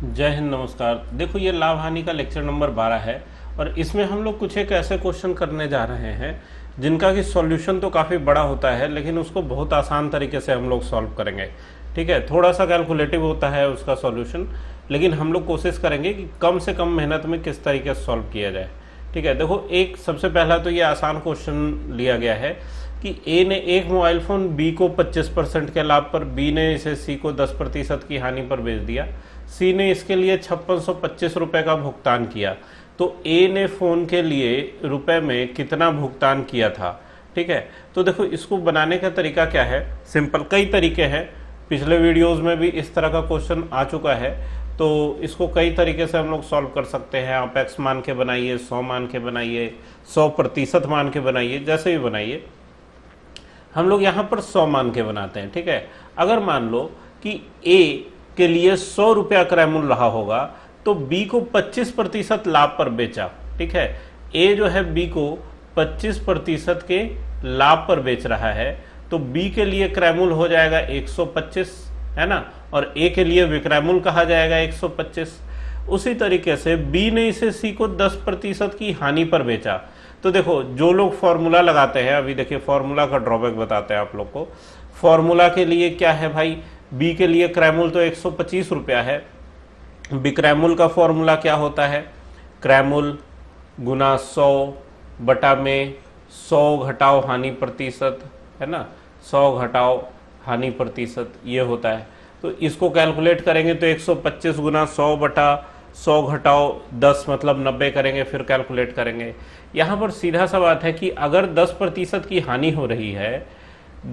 जय हिंद, नमस्कार। देखो, ये लाभ हानि का लेक्चर नंबर 12 है और इसमें हम लोग कुछ एक ऐसे क्वेश्चन करने जा रहे हैं जिनका कि सॉल्यूशन तो काफ़ी बड़ा होता है, लेकिन उसको बहुत आसान तरीके से हम लोग सॉल्व करेंगे। ठीक है, थोड़ा सा कैलकुलेटिव होता है उसका सॉल्यूशन, लेकिन हम लोग कोशिश करेंगे कि कम से कम मेहनत में किस तरीके से सॉल्व किया जाए। ठीक है, देखो, एक सबसे पहला तो ये आसान क्वेश्चन लिया गया है कि ए ने एक मोबाइल फ़ोन बी को 25% के लाभ पर, बी ने इसे सी को 10% की हानि पर बेच दिया। सी ने इसके लिए 5625 रुपये का भुगतान किया। तो ए ने फ़ोन के लिए रुपए में कितना भुगतान किया था। ठीक है, तो देखो, इसको बनाने का तरीका क्या है, सिंपल, कई तरीके हैं। पिछले वीडियोस में भी इस तरह का क्वेश्चन आ चुका है, तो इसको कई तरीके से हम लोग सॉल्व कर सकते हैं। आप एक्स मान के बनाइए, 100 मान के बनाइए, 100% मान के बनाइए, जैसे भी बनाइए। हम लोग यहाँ पर 100 मान के बनाते हैं। ठीक है, अगर मान लो कि ए के लिए 100 रुपया क्रय मूल्य रहा होगा, तो बी को 25% लाभ पर बेचा। ठीक है, ए जो है बी को 25% के लाभ पर बेच रहा है, तो बी के लिए क्रय मूल्य हो जाएगा 125, है ना, और ए के लिए विक्रय मूल्य कहा जाएगा 125। उसी तरीके से बी ने इसे सी को 10% की हानि पर बेचा। तो देखो, जो लोग फॉर्मूला लगाते हैं, अभी देखिए फॉर्मूला का ड्रॉबैक बताते हैं आप लोग को। फॉर्मूला के लिए क्या है भाई, बी के लिए क्रय मूल्य तो 125 रुपया है। विक्रय मूल्य का फॉर्मूला क्या होता है, क्रय मूल्य गुना 100 बटा में 100 घटाओ हानि प्रतिशत, है ना, 100 घटाओ हानि प्रतिशत, ये होता है। तो इसको कैलकुलेट करेंगे तो 125 गुना 100 बटा 100 घटाओ 10 मतलब 90 करेंगे, फिर कैलकुलेट करेंगे। यहाँ पर सीधा सा बात है कि अगर 10% की हानि हो रही है,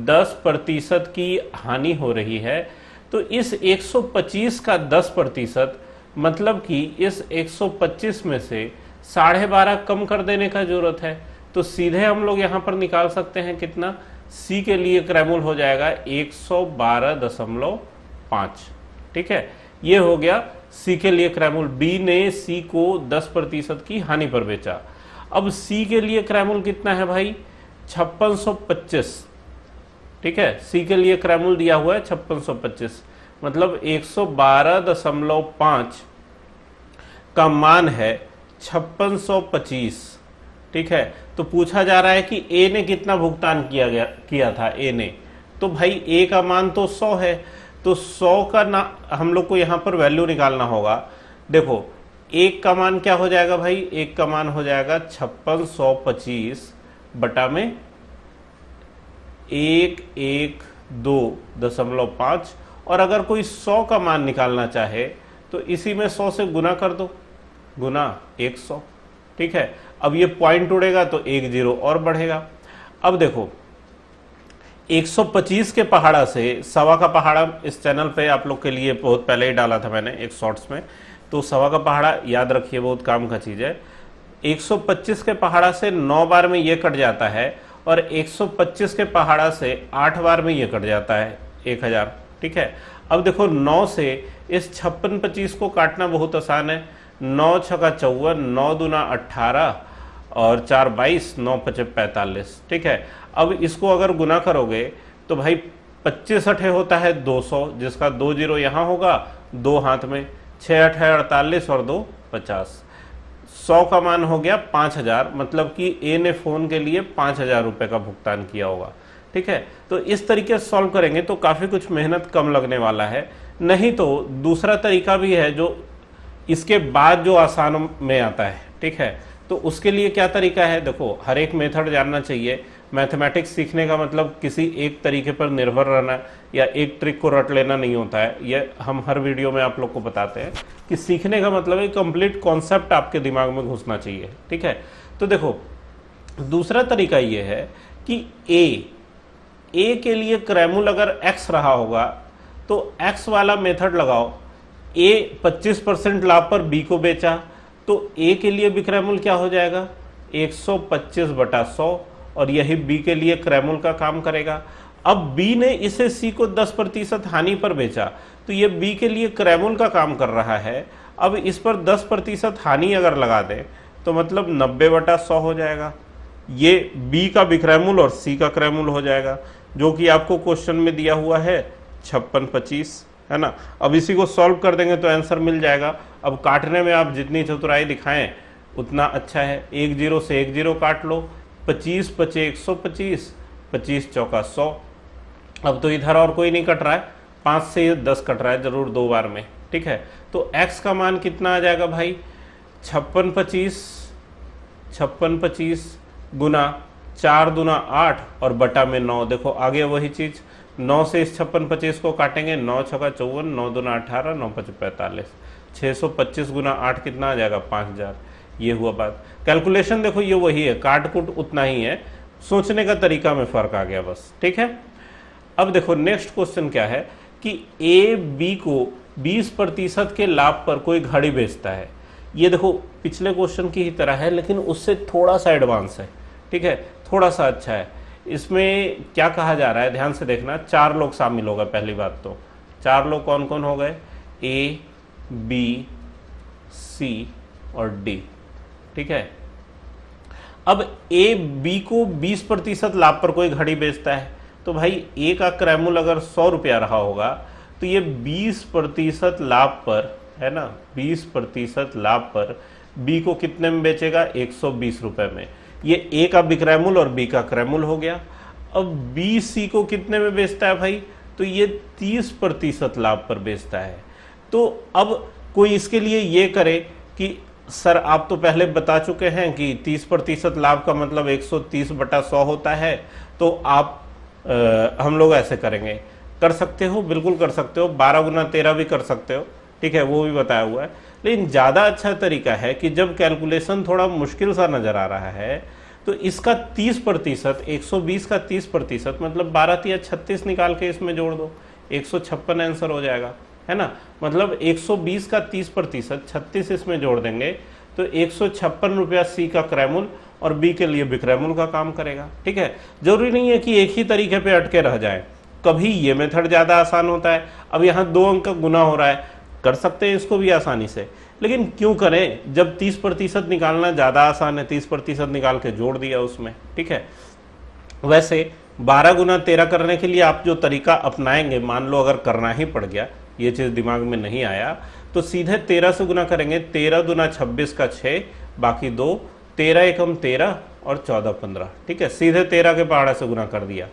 10% की हानि हो रही है, तो इस 125 का 10% मतलब कि इस 125 में से 12.5 कम कर देने का जरूरत है। तो सीधे हम लोग यहाँ पर निकाल सकते हैं कितना, सी के लिए क्रय मूल्य हो जाएगा 112.5। ठीक है, ये हो गया सी के लिए क्रय मूल्य। बी ने सी को 10% की हानि पर बेचा। अब सी के लिए क्रय मूल्य कितना है भाई, 5625। ठीक है, सी के लिए क्रय मूल्य दिया हुआ है 5625, मतलब 112.5 का मान है 5625। ठीक है, तो पूछा जा रहा है कि ए ने कितना भुगतान किया था ए ने, तो भाई ए का मान तो 100 है, तो 100 का ना हम लोग को यहाँ पर वैल्यू निकालना होगा। देखो, एक का मान क्या हो जाएगा भाई, एक का मान हो जाएगा 5625 बटा में 112.5, और अगर कोई 100 का मान निकालना चाहे तो इसी में 100 से गुना कर दो, गुना 100। ठीक है, अब ये पॉइंट उड़ेगा तो एक जीरो और बढ़ेगा। अब देखो, 125 के पहाड़ा से 1.25 का पहाड़ा इस चैनल पे आप लोग के लिए बहुत पहले ही डाला था मैंने एक शॉर्ट्स में, तो 1.25 का पहाड़ा याद रखिए, बहुत काम का चीज़ है। 125 के पहाड़ा से 9 बार में ये कट जाता है, और 125 के पहाड़ा से 8 बार में ये कट जाता है 1000। ठीक है, अब देखो 9 से इस 5625 को काटना बहुत आसान है। 9 छका 54, 9 दूना 18 और 4 22, 9 पचे 45। ठीक है, अब इसको अगर गुना करोगे तो भाई 25 अठे होता है 200, जिसका 2 जीरो यहाँ होगा, 2 हाथ में, 6 अठे 48 और 2 50। 100 का मान हो गया 5000, मतलब कि ए ने फ़ोन के लिए 5000 रुपये का भुगतान किया होगा। ठीक है, तो इस तरीके से सॉल्व करेंगे तो काफ़ी कुछ मेहनत कम लगने वाला है। नहीं तो दूसरा तरीका भी है जो इसके बाद जो आसान में आता है। ठीक है, तो उसके लिए क्या तरीका है, देखो, हर एक मेथड जानना चाहिए। मैथमेटिक्स सीखने का मतलब किसी एक तरीके पर निर्भर रहना या एक ट्रिक को रट लेना नहीं होता है। ये हम हर वीडियो में आप लोग को बताते हैं कि सीखने का मतलब एक कंप्लीट कॉन्सेप्ट आपके दिमाग में घुसना चाहिए। ठीक है, तो देखो, दूसरा तरीका ये है कि ए के लिए क्रय मूल्य अगर x रहा होगा तो x वाला मेथड लगाओ। ए 25% लाभ पर बी को बेचा, तो ए के लिए विक्रय मूल्य क्या हो जाएगा, 125/100, और यही बी के लिए क्रय मूल्य का काम करेगा। अब बी ने इसे सी को 10% हानि पर बेचा, तो ये बी के लिए क्रय मूल्य का काम कर रहा है। अब इस पर 10% हानि अगर लगा दें तो मतलब 90/100 हो जाएगा। ये बी का विक्रय मूल्य और सी का क्रय मूल्य हो जाएगा, जो कि आपको क्वेश्चन में दिया हुआ है 5625। है ना। अब इसी को सॉल्व कर देंगे तो आंसर मिल जाएगा। अब काटने में आप जितनी चतुराई दिखाएं उतना अच्छा है। 1 0 से 1 0 काट लो, 25 पचे 125, 25 चौका 100। अब तो इधर और कोई नहीं कट रहा है, 5 से 10 कट रहा है जरूर 2 बार में, ठीक है। तो x का मान कितना आ जाएगा भाई, 56 25 गुना 4 दूना 8 और बटा में 9। देखो आगे वही चीज, 9 से इस 56 25 को काटेंगे, 9 छक्का 54, 9 दूना 18, 9 पच 45, 625 गुना 8 कितना आ जाएगा 5000। ये हुआ बात। कैलकुलेशन देखो ये वही है, काट कुट उतना ही है, सोचने का तरीका में फर्क आ गया बस, ठीक है। अब देखो नेक्स्ट क्वेश्चन क्या है कि ए बी को 20% के लाभ पर कोई घड़ी बेचता है। ये देखो पिछले क्वेश्चन की ही तरह है लेकिन उससे थोड़ा सा एडवांस है, ठीक है, थोड़ा सा अच्छा है। इसमें क्या कहा जा रहा है ध्यान से देखना, 4 लोग शामिल हो गए। पहली बात तो 4 लोग कौन कौन हो गए, ए बी सी और डी, ठीक है। अब ए बी को 20% लाभ पर कोई घड़ी बेचता है, तो भाई ए का क्रैमुल अगर 100 रुपया रहा होगा तो ये 20% लाभ पर, है ना, 20% लाभ पर बी को कितने में बेचेगा, 120 रुपए में। ये ए का बिक्रैमुल और बी का क्रैमुल हो गया। अब बी सी को कितने में बेचता है भाई, तो ये 30% लाभ पर बेचता है। तो अब कोई इसके लिए ये करे कि सर आप तो पहले बता चुके हैं कि 30% लाभ का मतलब 130/100 होता है, तो आप हम लोग ऐसे करेंगे। कर सकते हो, बिल्कुल कर सकते हो, 12 गुना 13 भी कर सकते हो, ठीक है, वो भी बताया हुआ है। लेकिन ज़्यादा अच्छा तरीका है कि जब कैलकुलेशन थोड़ा मुश्किल सा नज़र आ रहा है तो इसका 30%, 120 का 30% मतलब 12 या 36 निकाल के इसमें जोड़ दो, 156 आंसर हो जाएगा, है ना। मतलब 120 का 30%, 36 इसमें जोड़ देंगे तो 156 रुपया सी का क्रैमुल और बी के लिए बिक्रैमुल का काम करेगा, ठीक है। जरूरी नहीं है कि एक ही तरीके पे अटके रह जाए, कभी ये मेथड ज़्यादा आसान होता है। अब यहाँ 2 अंक का गुना हो रहा है, कर सकते हैं इसको भी आसानी से, लेकिन क्यों करें जब 30% निकालना ज़्यादा आसान है। 30% निकाल के जोड़ दिया उसमें, ठीक है। वैसे 12 गुना 13 करने के लिए आप जो तरीका अपनाएंगे, मान लो अगर करना ही पड़ गया, ये चीज़ दिमाग में नहीं आया, तो सीधे 13 से गुना करेंगे। 13 दूना 26 का 6, बाकी 2, 13 एकम 13 और 14 15, ठीक है। सीधे 13 के पहाड़ा से गुना कर दिया,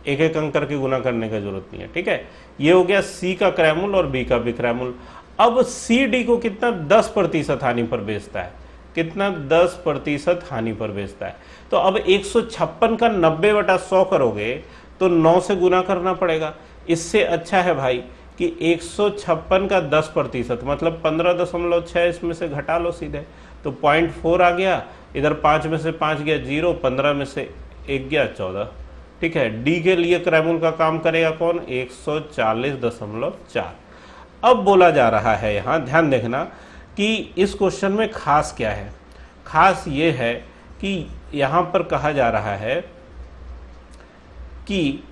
एक एक अंक करके गुना करने की जरूरत नहीं है, ठीक है। ये हो गया सी का क्रैमुल और बी का बिक्रैमुल। अब सी डी को कितना 10% हानि पर बेचता है, कितना 10% हानि पर बेचता है। तो अब 156 का 90/100 करोगे तो 9 से गुना करना पड़ेगा। इससे अच्छा है भाई कि 156 का 10% मतलब 15.6 इसमें से घटा लो सीधे, तो 0.4 आ गया। इधर 5 में से 5 गया 0, 15 में से 1 गया 14, ठीक है। डी के लिए क्रैमुल का काम करेगा कौन, 140.4। अब बोला जा रहा है, यहाँ ध्यान देखना कि इस क्वेश्चन में खास क्या है। खास ये है कि यहाँ पर कहा जा रहा है कि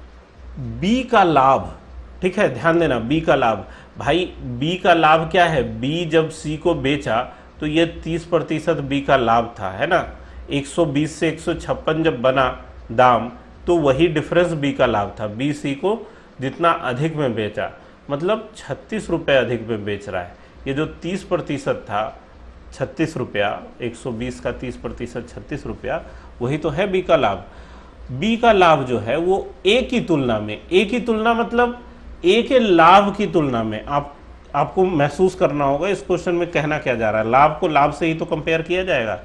बी का लाभ, ठीक है, ध्यान देना, बी का लाभ। भाई बी का लाभ क्या है, बी जब सी को बेचा तो ये 30% बी का लाभ था, है ना। 120 से 156 जब बना दाम तो वही डिफरेंस बी का लाभ था। बी सी को जितना अधिक में बेचा, मतलब 36 रुपये अधिक में बेच रहा है। ये जो 30% था 36 रुपया, 120 का 30% 36 रुपया, वही तो है बी का लाभ। बी का लाभ जो है वो ए की तुलना में, ए की तुलना मतलब ए के लाभ की तुलना में, आपको महसूस करना होगा इस क्वेश्चन में कहना क्या जा रहा है। लाभ को लाभ से ही तो कंपेयर किया जाएगा।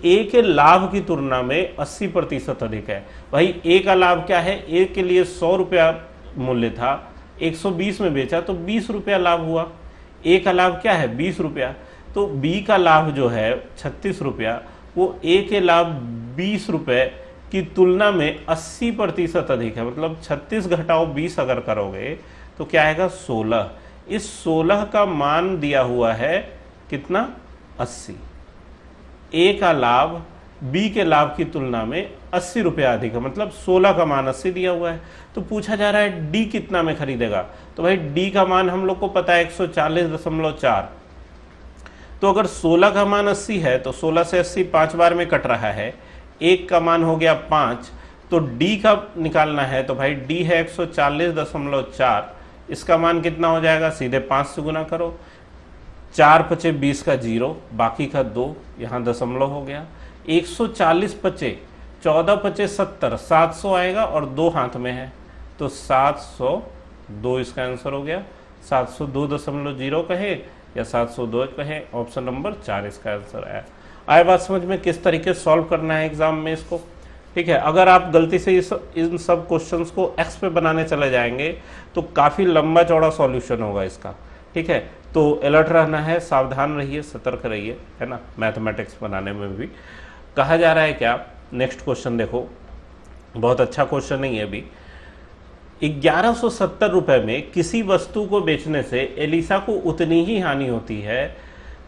ए के लाभ की तुलना में 80% अधिक है। भाई ए का लाभ क्या है, ए के लिए 100 रुपया मूल्य था, 120 में बेचा तो 20 रुपया लाभ हुआ। ए का लाभ क्या है, 20 रुपया, तो बी का लाभ जो है 36 रुपया, वो ए के लाभ 20 रुपये की तुलना में 80% अधिक है। मतलब 36 घटाओ 20 अगर करोगे तो क्या आएगा, 16। इस 16 का मान दिया हुआ है कितना, 80। ए का लाभ बी के लाभ की तुलना में 80 रुपया अधिक है, मतलब 16 का मान 80 दिया हुआ है। तो पूछा जा रहा है डी कितना में खरीदेगा, तो भाई डी का मान हम लोग को पता है 140.4। तो अगर 16 का मान 80 है तो 16 से 80 5 बार में कट रहा है, एक का मान हो गया 5, तो डी का निकालना है। तो भाई डी है 140.4, इसका मान कितना हो जाएगा, सीधे 5 से गुना करो, 4 पचे 20 का 0, बाकी का 2, यहाँ दशमलव हो गया, 140 पचे 14 पचे 70, 700 आएगा और 2 हाथ में है तो 702 इसका आंसर हो गया। 702.0 कहे या 702 कहे, ऑप्शन नंबर 4 इसका आंसर आया। आए बात समझ में किस तरीके से सॉल्व करना है एग्जाम में इसको, ठीक है। अगर आप गलती से इन सब क्वेश्चंस को एक्स पे बनाने चले जाएंगे तो काफ़ी लंबा चौड़ा सॉल्यूशन होगा इसका, ठीक है। तो अलर्ट रहना है, सावधान रहिए, सतर्क रहिए, है ना। मैथमेटिक्स बनाने में भी कहा जा रहा है क्या, नेक्स्ट क्वेश्चन देखो, बहुत अच्छा क्वेश्चन नहीं है अभी। 1170 रुपए में किसी वस्तु को बेचने से एलिसा को उतनी ही हानि होती है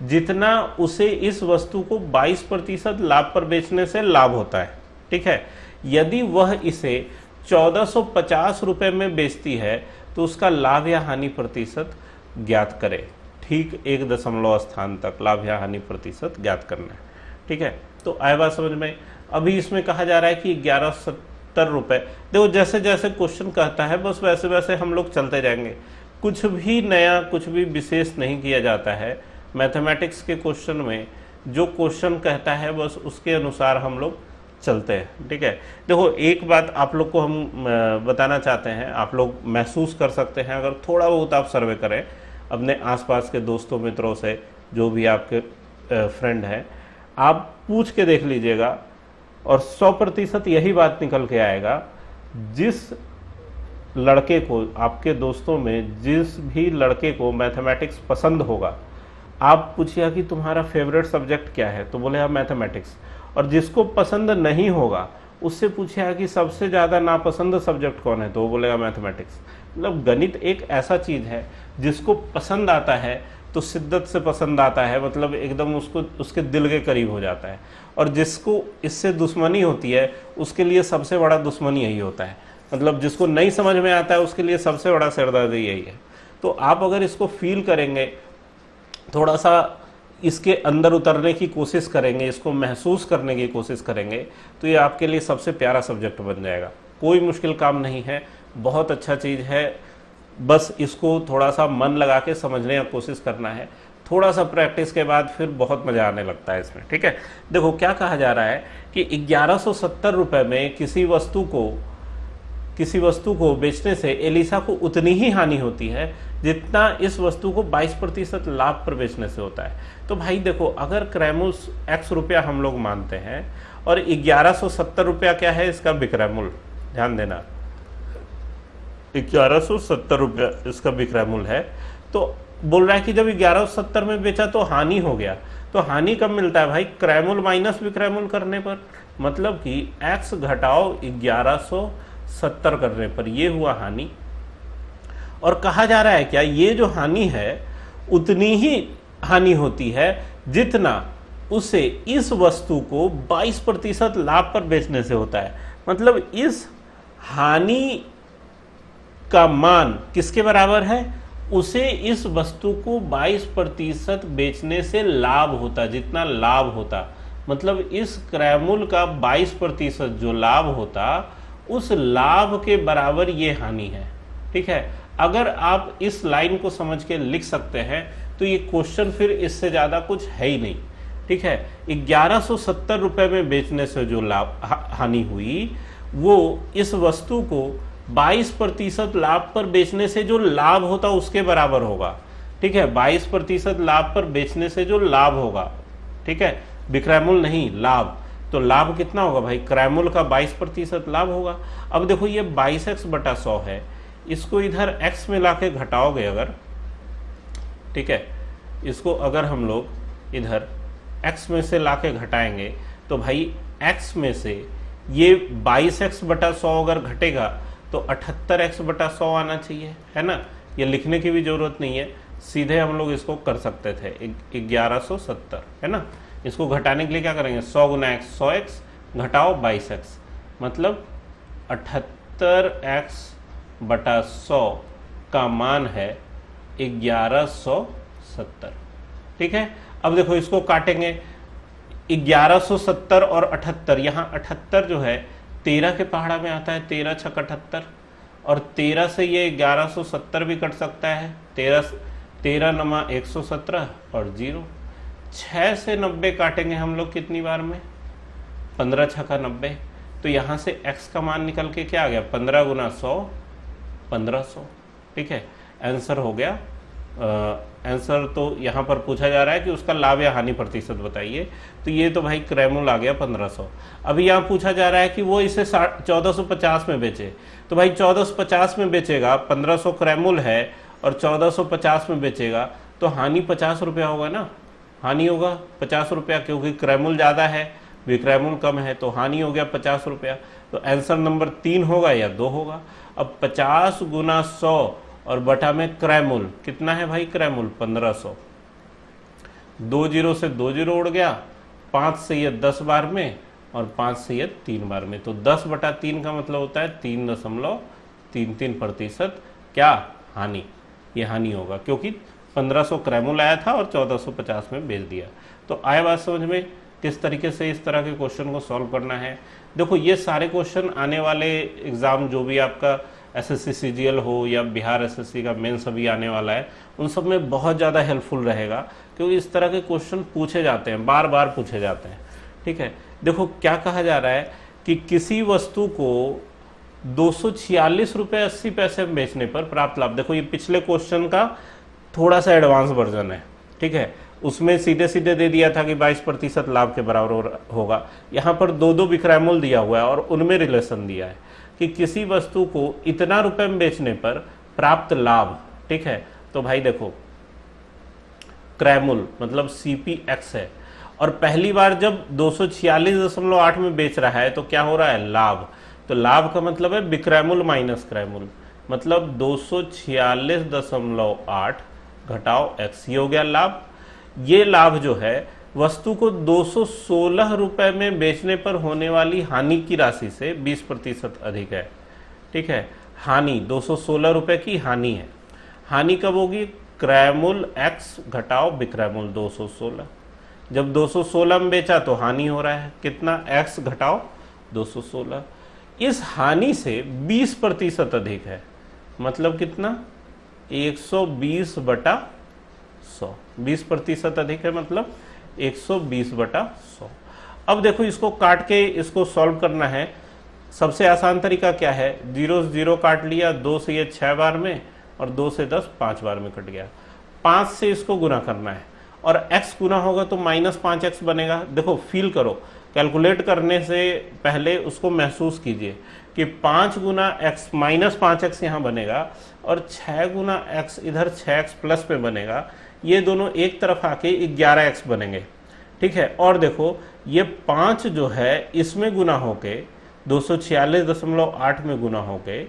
जितना उसे इस वस्तु को 22% लाभ पर बेचने से लाभ होता है, ठीक है। यदि वह इसे 1450 रुपए में बेचती है तो उसका लाभ या हानि प्रतिशत ज्ञात करें। ठीक 1 दशमलव स्थान तक लाभ या हानि प्रतिशत ज्ञात करना है, ठीक है। तो आए बात समझ में। अभी इसमें कहा जा रहा है कि 1170 रुपए, देखो जैसे जैसे क्वेश्चन कहता है बस वैसे वैसे हम लोग चलते जाएंगे, कुछ भी नया कुछ भी विशेष नहीं किया जाता है मैथमेटिक्स के क्वेश्चन में। जो क्वेश्चन कहता है बस उसके अनुसार हम लोग चलते हैं, ठीक है। देखो एक बात आप लोग को हम बताना चाहते हैं, आप लोग महसूस कर सकते हैं अगर थोड़ा बहुत आप सर्वे करें अपने आसपास के दोस्तों मित्रों से, जो भी आपके फ्रेंड हैं, आप पूछ के देख लीजिएगा और 100% यही बात निकल के आएगा। जिस लड़के को, आपके दोस्तों में जिस भी लड़के को मैथमेटिक्स पसंद होगा, आप पूछिए कि तुम्हारा फेवरेट सब्जेक्ट क्या है तो बोले मैथमेटिक्स, और जिसको पसंद नहीं होगा उससे पूछिए कि सबसे ज़्यादा नापसंद सब्जेक्ट कौन है तो वो बोलेगा मैथमेटिक्स। मतलब गणित एक ऐसा चीज़ है जिसको पसंद आता है तो शिद्दत से पसंद आता है, मतलब एकदम उसको उसके दिल के करीब हो जाता है, और जिसको इससे दुश्मनी होती है उसके लिए सबसे बड़ा दुश्मन यही होता है। मतलब जिसको नहीं समझ में आता है उसके लिए सबसे बड़ा सिरदर्दी यही है। तो आप अगर इसको फील करेंगे, थोड़ा सा इसके अंदर उतरने की कोशिश करेंगे, इसको महसूस करने की कोशिश करेंगे, तो ये आपके लिए सबसे प्यारा सब्जेक्ट बन जाएगा। कोई मुश्किल काम नहीं है, बहुत अच्छा चीज़ है, बस इसको थोड़ा सा मन लगा के समझने की कोशिश करना है। थोड़ा सा प्रैक्टिस के बाद फिर बहुत मज़ा आने लगता है इसमें, ठीक है। देखो क्या कहा जा रहा है कि 1170 रुपये में किसी वस्तु को बेचने से एलिसा को उतनी ही हानि होती है जितना इस वस्तु को 22% लाभ पर बेचने से होता है। तो भाई देखो, अगर क्रैमुल्स x रुपया हम लोग मानते हैं और 1170 रुपया क्या है इसका विक्रयमूल्य, ध्यान देना 1170 रुपया इसका विक्रयमूल्य है, तो बोल रहा है कि जब 1170 में बेचा तो हानि हो गया। तो हानि कब मिलता है भाई, क्रयमूल्य माइनस विक्रयमूल्य करने पर, मतलब कि x घटाओ 1170 करने पर, ये हुआ हानि। और कहा जा रहा है क्या, ये जो हानि है उतनी ही हानि होती है जितना उसे इस वस्तु को 22% लाभ पर बेचने से होता है। मतलब इस हानि का मान किसके बराबर है, उसे इस वस्तु को 22% बेचने से लाभ होता, जितना लाभ होता, मतलब इस क्रयमूल्य का 22% जो लाभ होता उस लाभ के बराबर ये हानि है, ठीक है। अगर आप इस लाइन को समझ के लिख सकते हैं तो ये क्वेश्चन फिर इससे ज़्यादा कुछ है ही नहीं, ठीक है। 1170 रुपये में बेचने से जो लाभ हानि हुई वो इस वस्तु को 22% लाभ पर बेचने से जो लाभ होता उसके बराबर होगा, ठीक है। 22% लाभ पर बेचने से जो लाभ होगा, ठीक है, विक्रयमूल्य नहीं लाभ। तो लाभ कितना होगा भाई, क्रयमूल्य का 22% लाभ होगा। अब देखो ये 22x/100 है, इसको इधर x में लाके घटाओगे अगर, ठीक है, इसको अगर हम लोग इधर x में से लाके घटाएंगे तो भाई x में से ये 22x/100 अगर घटेगा तो 78x/100 आना चाहिए, है ना। ये लिखने की भी जरूरत नहीं है, सीधे हम लोग इसको कर सकते थे 1170, है ना। इसको घटाने के लिए क्या करेंगे, 100 गुना x 100x घटाओ 22x, मतलब 78x/100 का मान है 1170, ठीक है। अब देखो इसको काटेंगे, 1170 और 78, यहाँ 78 जो है 13 के पहाड़ा में आता है, 13 छक 78, और 13 से ये 1170 भी कट सकता है। 13 नमा 117 और 0। 6 से 90 काटेंगे हम लोग कितनी बार में? 15 छक्का 90। तो यहाँ से x का मान निकल के क्या आ गया? 15 गुना 100 1500। ठीक है, आंसर हो गया। आंसर तो यहाँ पर पूछा जा रहा है कि उसका लाभ या हानि प्रतिशत बताइए, तो ये तो भाई क्रैमुल आ गया 1500। अभी यहाँ पूछा जा रहा है कि वो इसे 1450 में बेचे, तो भाई 1450 में बेचेगा, 1500 क्रैमुल है और 1450 में बेचेगा, तो हानि 50 रुपया होगा ना। हानि होगा 50 रुपया, क्योंकि क्रैमुल ज़्यादा है, विक्रैमुल कम है, तो हानि हो गया 50 रुपया। तो आंसर नंबर 3 होगा या 2 होगा। अब 50 गुना 100 और बटा में क्रैमुल कितना है भाई? क्रैमुल 1500। 2 जीरो से 2 जीरो उड़ गया, 5 से ये 10 बार में और 5 से ये 3 बार में, तो 10 बटा 3 का मतलब होता है 3.33% क्या? हानि। ये हानि होगा, क्योंकि 1500 क्रैमुल आया था और 1450 में बेच दिया। तो आए बात समझ में किस तरीके से इस तरह के क्वेश्चन को सॉल्व करना है। देखो ये सारे क्वेश्चन आने वाले एग्जाम, जो भी आपका एसएससी सीजीएल हो या बिहार एसएससी का मेंस अभी आने वाला है, उन सब में बहुत ज़्यादा हेल्पफुल रहेगा, क्योंकि इस तरह के क्वेश्चन पूछे जाते हैं, बार बार पूछे जाते हैं। ठीक है, देखो क्या कहा जा रहा है कि किसी वस्तु को 246 रुपये 80 पैसे में बेचने पर प्राप्त लाभ। देखो ये पिछले क्वेश्चन का थोड़ा सा एडवांस वर्जन है। ठीक है, उसमें सीधे सीधे दे दिया था कि 22% लाभ के बराबर होगा। यहाँ पर 2 विक्रैमुल दिया हुआ है और उनमें रिलेशन दिया है कि किसी वस्तु को इतना रुपए में बेचने पर प्राप्त लाभ। ठीक है, तो भाई देखो क्रैमुल मतलब CPX है, और पहली बार जब 246.8 में बेच रहा है तो क्या हो रहा है? लाभ। तो लाभ का मतलब है विक्रैमुल माइनस क्रैमुल, मतलब 246.8 घटाओ x, ये हो गया लाभ। ये लाभ जो है वस्तु को 216 रुपए में बेचने पर होने वाली हानि की राशि से 20% अधिक है। ठीक है, हानि 216 रुपए की हानि है। हानि कब होगी? क्रैमुल x घटाओ विक्रैमुल 216। जब 216 में बेचा तो हानि हो रहा है, कितना? x घटाओ 216। इस हानि से 20% अधिक है, मतलब कितना? 120/100। 20% अधिक है मतलब 120/100। अब देखो इसको काट के इसको सॉल्व करना है। सबसे आसान तरीका क्या है? 0 से 0 काट लिया, 2 से ये 6 बार में और 2 से 10 5 बार में कट गया। 5 से इसको गुना करना है और x गुना होगा तो -5x बनेगा। देखो फील करो, कैलकुलेट करने से पहले उसको महसूस कीजिए कि 5 गुना x -5x यहाँ बनेगा और 6 गुना x इधर 6x प्लस पे बनेगा। ये दोनों एक तरफ आके 11x बनेंगे। ठीक है, और देखो ये 5 जो है इसमें गुना होके 246.8 में गुना होके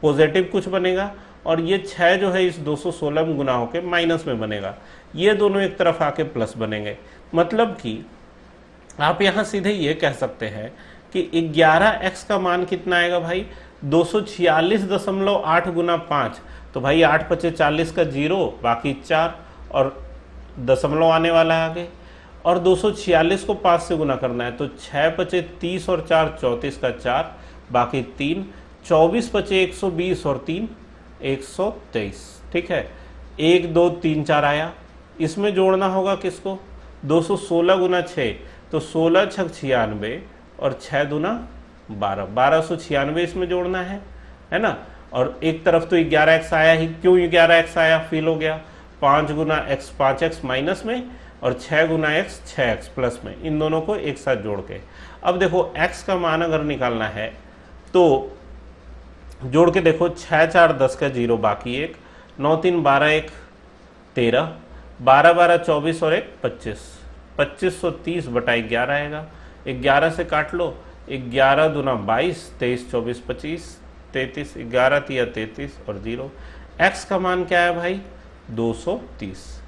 पॉजिटिव कुछ बनेगा, और ये 6 जो है इस 216 में गुना होके माइनस में बनेगा। ये दोनों एक तरफ आके प्लस बनेंगे। मतलब कि आप यहाँ सीधे ये कह सकते हैं कि 11x का मान कितना आएगा भाई? 246.8 गुना 5, तो भाई 8 × 5 = 40 का 0, बाकी 4 और दशमलव आने वाला है आगे, और 246 को 5 से गुना करना है तो 6 × 5 = 30 और 4 = 34 का 4, बाकी 3, 24 × 5 = 120 और 3 123। ठीक है, 1 2 3 4 आया। इसमें जोड़ना होगा किसको? 216 गुना 6, तो 16 × 6 = 96 और 6 दूना 12, 1296 इसमें जोड़ना है ना। और एक तरफ तो 11x आया ही, क्यों 11x आया? फील हो गया। 5 गुना x 5x माइनस में और 6 गुना x 6x प्लस में, इन दोनों को एक साथ जोड़ के। अब देखो x का मान अगर निकालना है तो जोड़ के देखो, 6 4 10 का 0, बाकी 1, 9 3 12 1 13, 12 12 24 और 1 25, 2530/11 आएगा। 11 से काट लो, 11 दूना 22, 23 24 25 33, 11 × 3 = 33 और 0। x का मान क्या है भाई? 230।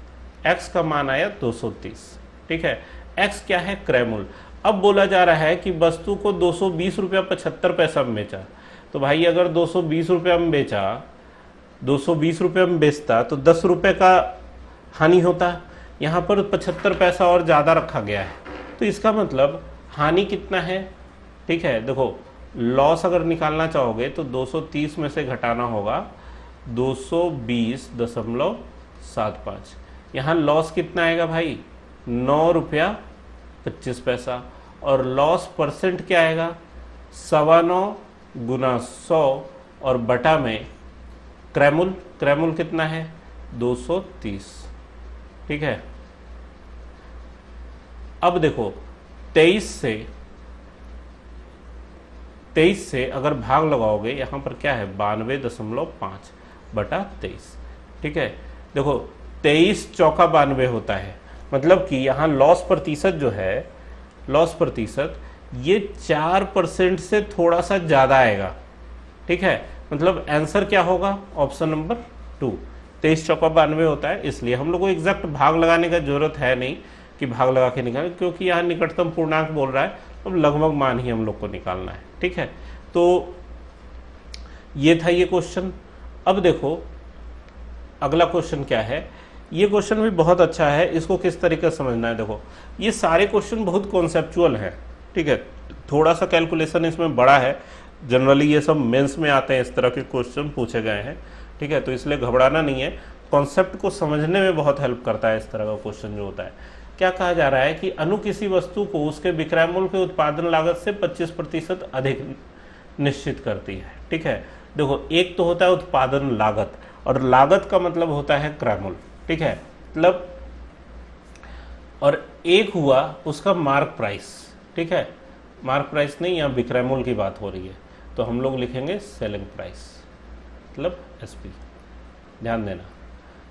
x का मान आया 230। ठीक है, x क्या है? क्रैमुल। अब बोला जा रहा है कि वस्तु को 220 रुपया 75 पैसा में बेचा, तो भाई अगर 220 रुपया में बेचा, 220 रुपये में बेचता तो 10 रुपये का हानि होता। यहाँ पर 75 पैसा और ज़्यादा रखा गया है, तो इसका मतलब हानि कितना है? ठीक है, देखो लॉस अगर निकालना चाहोगे तो 230 में से घटाना होगा 220.75। यहाँ लॉस कितना आएगा भाई, 9 रुपया 25 पैसा। और लॉस परसेंट क्या आएगा, 9.25 गुना 100 और बटा में क्रैमुल कितना है 230। ठीक है, अब देखो 23 से अगर भाग लगाओगे, यहां पर क्या है 92.5 बटा 23। ठीक है, देखो 23 चौका 92 होता है, मतलब कि यहां लॉस प्रतिशत जो है, लॉस प्रतिशत ये 4% से थोड़ा सा ज्यादा आएगा। ठीक है, मतलब आंसर क्या होगा, ऑप्शन नंबर 2। 23 चौका 92 होता है, इसलिए हम लोग को एग्जैक्ट भाग लगाने का जरूरत है नहीं कि भाग लगा के निकालें, क्योंकि यहाँ निकटतम पूर्णांक बोल रहा है, अब लगभग मान ही हम लोग को निकालना है। ठीक है, तो ये था ये क्वेश्चन। अब देखो अगला क्वेश्चन क्या है, ये क्वेश्चन भी बहुत अच्छा है, इसको किस तरीके से समझना है। देखो ये सारे क्वेश्चन बहुत कॉन्सेप्चुअल हैं। ठीक है, थोड़ा सा कैलकुलेशन इसमें बड़ा है, जनरली ये सब मेंस में आते हैं, इस तरह के क्वेश्चन पूछे गए हैं। ठीक है, तो इसलिए घबराना नहीं है, कॉन्सेप्ट को समझने में बहुत हेल्प करता है इस तरह का क्वेश्चन जो होता है। क्या कहा जा रहा है कि अनु किसी वस्तु को उसके विक्रय मूल्य के उत्पादन लागत से 25% अधिक निश्चित करती है। ठीक है, देखो एक तो होता है उत्पादन लागत, और लागत का मतलब होता है क्रय मूल्य। ठीक है, मतलब और एक हुआ उसका मार्क प्राइस। ठीक है, मार्क प्राइस नहीं, यहाँ विक्रय मूल्य की बात हो रही है, तो हम लोग लिखेंगे सेलिंग प्राइस, मतलब एसपी। ध्यान देना,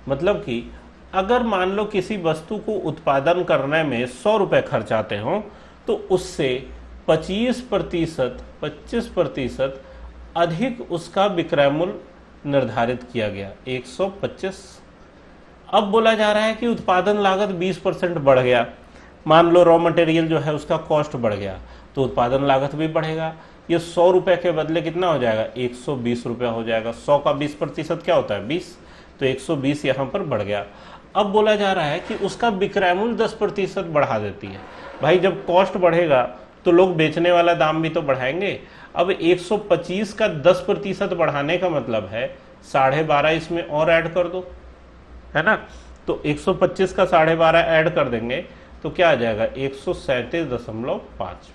मतलब कि अगर मान लो किसी वस्तु को उत्पादन करने में 100 रुपए खर्च आते हो, तो उससे 25% अधिक उसका विक्रय मूल्य निर्धारित किया गया 125। अब बोला जा रहा है कि उत्पादन लागत 20% बढ़ गया, मान लो रॉ मटेरियल जो है उसका कॉस्ट बढ़ गया, तो उत्पादन लागत भी बढ़ेगा। ये 100 रुपए के बदले कितना हो जाएगा, 120 रुपया हो जाएगा। 100 का 20% क्या होता है 20, तो 120 यहाँ पर बढ़ गया। अब बोला जा रहा है कि उसका विक्रय मूल्य 10% बढ़ा देती है। भाई जब कॉस्ट बढ़ेगा तो लोग बेचने वाला दाम भी तो बढ़ाएंगे। अब 125 का 10% बढ़ाने का मतलब है 12.5 इसमें और ऐड कर दो, है ना। तो 125 का 12.5 ऐड कर देंगे तो क्या आ जाएगा 137.5।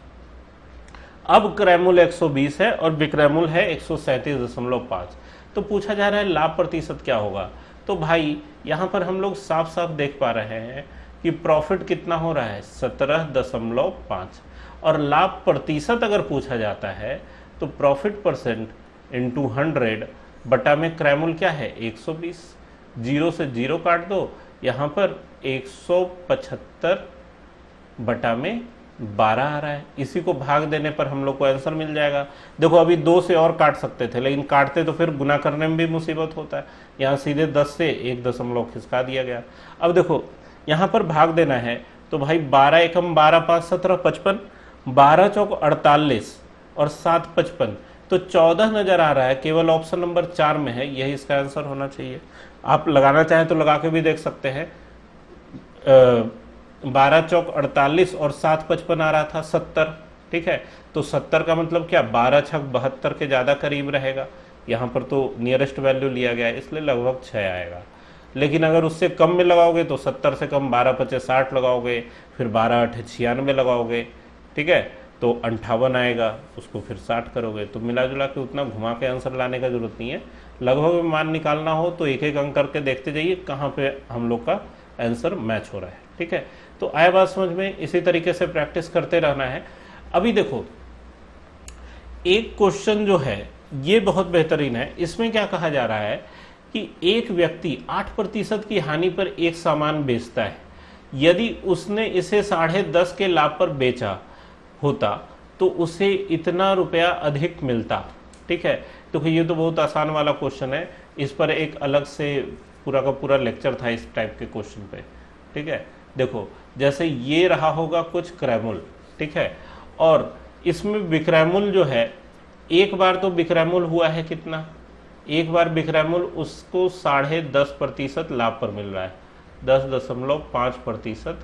अब क्रय मूल्य 120 है और विक्रय मूल्य है 137.5। तो पूछा जा रहा है लाभ प्रतिशत क्या होगा। तो भाई यहां पर हम लोग साफ साफ देख पा रहे हैं कि प्रॉफिट कितना हो रहा है 17.5, और लाभ प्रतिशत अगर पूछा जाता है तो प्रॉफिट परसेंट इंटू 100 बटा में क्रय मूल्य क्या है 120। 0 से 0 काट दो, यहाँ पर 175 बटा में 12 आ रहा है। इसी को भाग देने पर हम लोग को आंसर मिल जाएगा। देखो अभी 2 से और काट सकते थे, लेकिन काटते तो फिर गुना करने में भी मुसीबत होता है। यहाँ सीधे 10 से 1 दशमलव खिसका दिया गया। अब देखो यहाँ पर भाग देना है, तो भाई 12 एकम 12 5 17 55, 12 चौक 48 और 7 55, तो 14 नजर आ रहा है, केवल ऑप्शन नंबर 4 में है, यही इसका आंसर होना चाहिए। आप लगाना चाहें तो लगा के भी देख सकते हैं। 12 चौक 48 और 7 55 आ रहा था 70। ठीक है, तो 70 का मतलब क्या 12 छक 72 के ज्यादा करीब रहेगा। यहाँ पर तो नियरेस्ट वैल्यू लिया गया है, इसलिए लगभग 6 आएगा। लेकिन अगर उससे कम में लगाओगे तो 70 से कम 12 5 60 लगाओगे, फिर 12 8 96 लगाओगे। ठीक है, तो 58 आएगा, उसको फिर 60 करोगे, तो मिला जुला के उतना घुमा के आंसर लाने का जरूरत नहीं है। लगभग मान निकालना हो तो एक एक अंक करके देखते जाइए कहाँ पे हम लोग का आंसर मैच हो रहा है। ठीक है, तो आए बात समझ में, इसी तरीके से प्रैक्टिस करते रहना है। अभी देखो एक क्वेश्चन जो है ये बहुत बेहतरीन है। इसमें क्या कहा जा रहा है कि एक व्यक्ति 8% की हानि पर एक सामान बेचता है, यदि उसने इसे 10.5 के लाभ पर बेचा होता तो उसे इतना रुपया अधिक मिलता। ठीक है, तो ये तो बहुत आसान वाला क्वेश्चन है, इस पर एक अलग से पूरा का पूरा लेक्चर था इस टाइप के क्वेश्चन पे। ठीक है, देखो जैसे ये रहा होगा कुछ क्रय मूल्य। ठीक है, और इसमें विक्रय मूल्य जो है, एक बार तो विक्रय मूल्य हुआ है कितना, एक बार विक्रय मूल्य उसको 10.5% लाभ पर मिल रहा है, 10.5%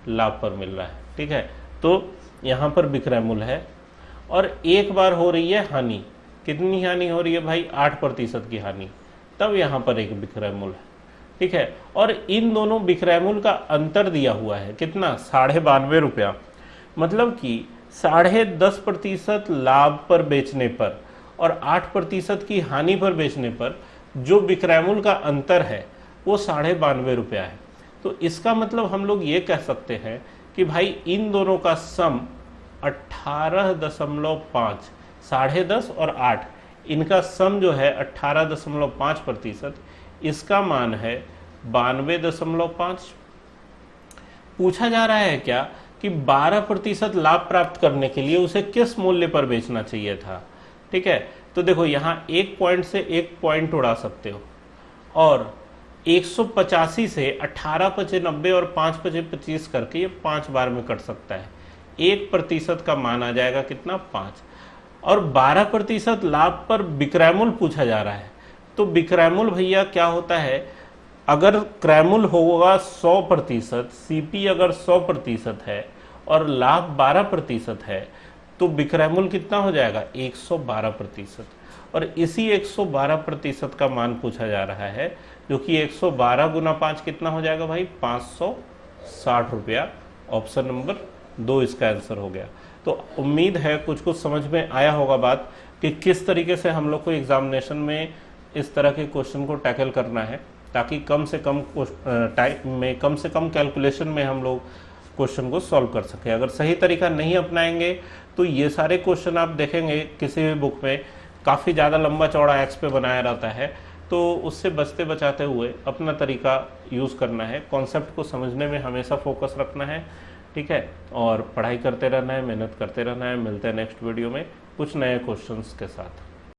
लाभ पर मिल रहा है। ठीक है, तो यहाँ पर विक्रय मूल्य है और एक बार हो रही है हानि। कितनी हानि हो रही है भाई? 8% की हानि, तब यहाँ पर एक विक्रय मूल्य है। ठीक है, और इन दोनों विक्रय मूल्य का अंतर दिया हुआ है कितना? 92.5 रुपया। मतलब कि 10.5% लाभ पर बेचने पर और 8% की हानि पर बेचने पर जो विक्रय मूल्य का अंतर है वो 92.5 रुपया है। तो इसका मतलब हम लोग ये कह सकते हैं कि भाई इन दोनों का सम 18.5, 10.5 और 8, इनका सम जो है 18.5%, इसका मान है 92.5। पूछा जा रहा है क्या कि 12% लाभ प्राप्त करने के लिए उसे किस मूल्य पर बेचना चाहिए था। ठीक है, तो देखो यहाँ एक पॉइंट से एक पॉइंट उड़ा सकते हो, और 185 से 18 पचे 90 और 5 पचे 25 करके ये 5 बार में कट सकता है। 1% का मान आ जाएगा कितना? 5। और 12% लाभ पर विक्रय मूल्य पूछा जा रहा है। तो विक्रय मूल्य भैया क्या होता है? अगर क्रय मूल्य होगा 100%, सीपी अगर 100% है और लाभ 12% है, तो विक्रय मूल्य कितना हो जाएगा? 112%। और इसी 112% का मान पूछा जा रहा है, जो कि 112 गुना 5 कितना हो जाएगा भाई? 560 रुपया। ऑप्शन नंबर 2 इसका आंसर हो गया। तो उम्मीद है कुछ कुछ समझ में आया होगा बात कि किस तरीके से हम लोग को एग्जामिनेशन में इस तरह के क्वेश्चन को टैकल करना है, ताकि कम से कम टाइम में, कम से कम कैलकुलेशन में हम लोग क्वेश्चन को सॉल्व कर सके। अगर सही तरीका नहीं अपनाएंगे तो ये सारे क्वेश्चन आप देखेंगे किसी भी बुक में काफ़ी ज़्यादा लंबा चौड़ा एक्स पे बनाया रहता है, तो उससे बचते बचाते हुए अपना तरीका यूज़ करना है। कॉन्सेप्ट को समझने में हमेशा फोकस रखना है। ठीक है, और पढ़ाई करते रहना है, मेहनत करते रहना है। मिलते हैं नेक्स्ट वीडियो में कुछ नए क्वेश्चंस के साथ।